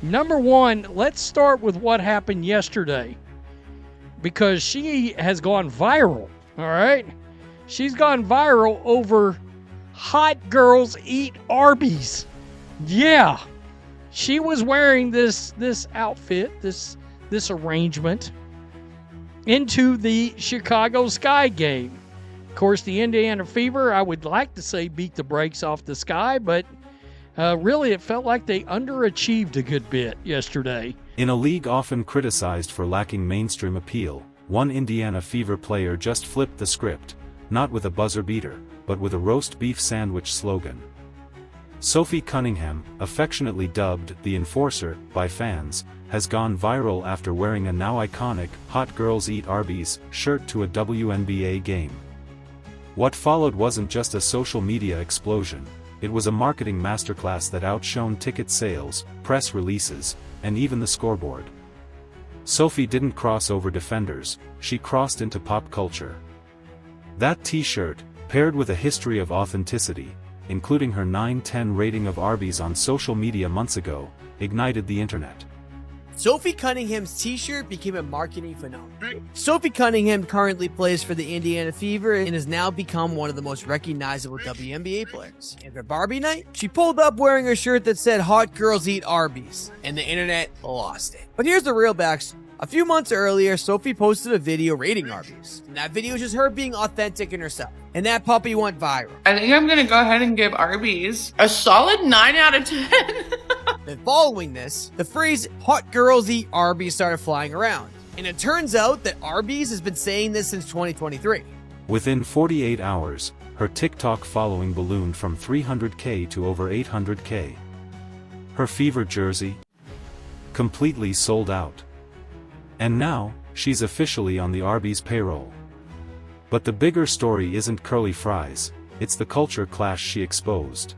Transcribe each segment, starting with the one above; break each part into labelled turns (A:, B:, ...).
A: Number one, let's start with what happened yesterday, because she has gone viral, all right? She's gone viral over hot girls eat Arby's. Yeah. She was wearing this outfit, this arrangement into the Chicago Sky game. Of course, the Indiana Fever, I would like to say, beat the brakes off the Sky, but really it felt like they underachieved a good bit yesterday.
B: In a league often criticized for lacking mainstream appeal, one Indiana Fever player just flipped the script, not with a buzzer beater, but with a roast beef sandwich slogan. Sophie Cunningham, affectionately dubbed the Enforcer by fans, has gone viral after wearing a now iconic "Hot Girls Eat Arbys" shirt to a WNBA game. What followed wasn't just a social media explosion, it was a marketing masterclass that outshone ticket sales, press releases, and even the scoreboard. Sophie didn't cross over defenders, she crossed into pop culture. That t-shirt, paired with a history of authenticity, including her 9/10 rating of Arby's on social media months ago, ignited the internet.
C: Sophie Cunningham's t-shirt became a marketing phenomenon. Sophie Cunningham currently plays for the Indiana Fever and has now become one of the most recognizable WNBA players. And for Barbie night, she pulled up wearing a shirt that said "Hot Girls Eat Arby's," and the internet lost it. But here's the real backstory. A few months earlier, Sophie posted a video rating Arby's. And that video was just her being authentic in herself. And that puppy went viral.
D: I think I'm gonna go ahead and give Arby's a solid 9 out of 10.
C: Then following this, the phrase "Hot Girls Eat Arby's" started flying around. And it turns out that Arby's has been saying this since 2023.
B: Within 48 hours, her TikTok following ballooned from 300K to over 800K. Her Fever jersey? Completely sold out. And now, she's officially on the Arby's payroll. But the bigger story isn't curly fries, it's the culture clash she exposed.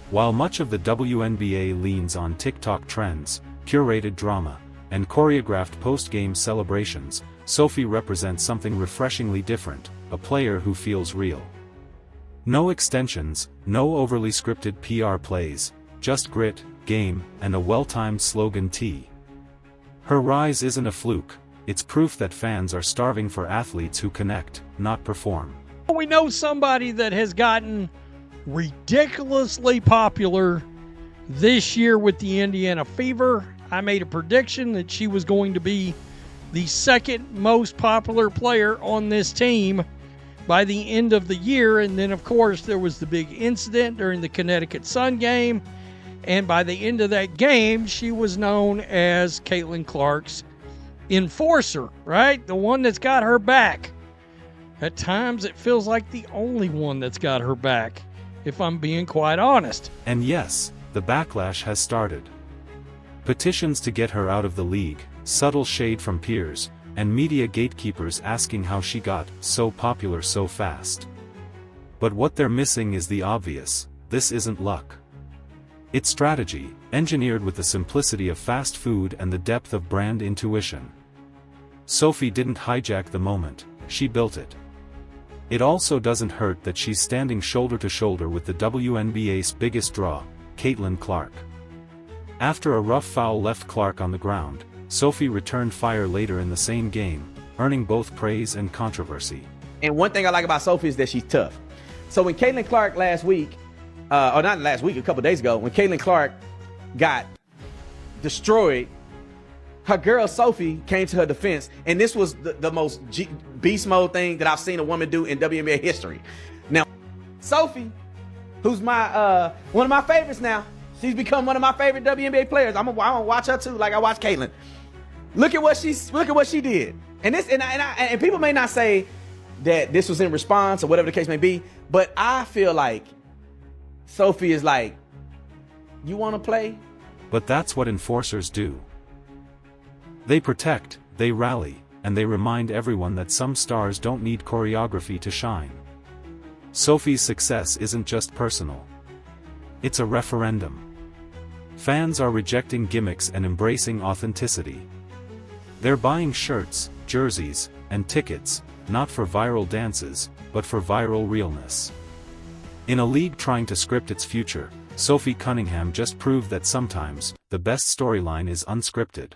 B: While much of the WNBA leans on TikTok trends, curated drama, and choreographed post-game celebrations, Sophie represents something refreshingly different, a player who feels real. No extensions, no overly scripted PR plays, just grit, game, and a well-timed slogan tee. Her rise isn't a fluke, it's proof that fans are starving for athletes who connect, not perform.
A: We know somebody that has gotten ridiculously popular this year with the Indiana Fever. I made a prediction that she was going to be the second most popular player on this team by the end of the year. And then, of course, there was the big incident during the Connecticut Sun game. And by the end of that game, she was known as Caitlin Clark's enforcer, right? The one that's got her back. At times, it feels like the only one that's got her back, if I'm being quite honest.
B: And yes, the backlash has started. Petitions to get her out of the league, subtle shade from peers, and media gatekeepers asking how she got so popular so fast. But what they're missing is the obvious: this isn't luck. It's strategy, engineered with the simplicity of fast food and the depth of brand intuition. Sophie didn't hijack the moment, she built it. It also doesn't hurt that she's standing shoulder to shoulder with the WNBA's biggest draw, Caitlin Clark. After a rough foul left Clark on the ground, Sophie returned fire later in the same game, earning both praise and controversy.
E: And one thing I like about Sophie is that she's tough. So when Caitlin Clark last week, or not last week, a couple days ago, when Caitlin Clark got destroyed, her girl Sophie came to her defense, and this was the most beast mode thing that I've seen a woman do in WNBA history. Now, Sophie, who's my one of my favorites now, she's become one of my favorite WNBA players. I'm gonna watch her too, like I watch Caitlin. Look at what she did, and people may not say that this was in response or whatever the case may be, but I feel like Sophie is like, you want to play?
B: But that's what enforcers do. They protect, they rally, and they remind everyone that some stars don't need choreography to shine. Sophie's success isn't just personal. It's a referendum. Fans are rejecting gimmicks and embracing authenticity. They're buying shirts, jerseys, and tickets, not for viral dances, but for viral realness. In a league trying to script its future, Sophie Cunningham just proved that sometimes, the best storyline is unscripted.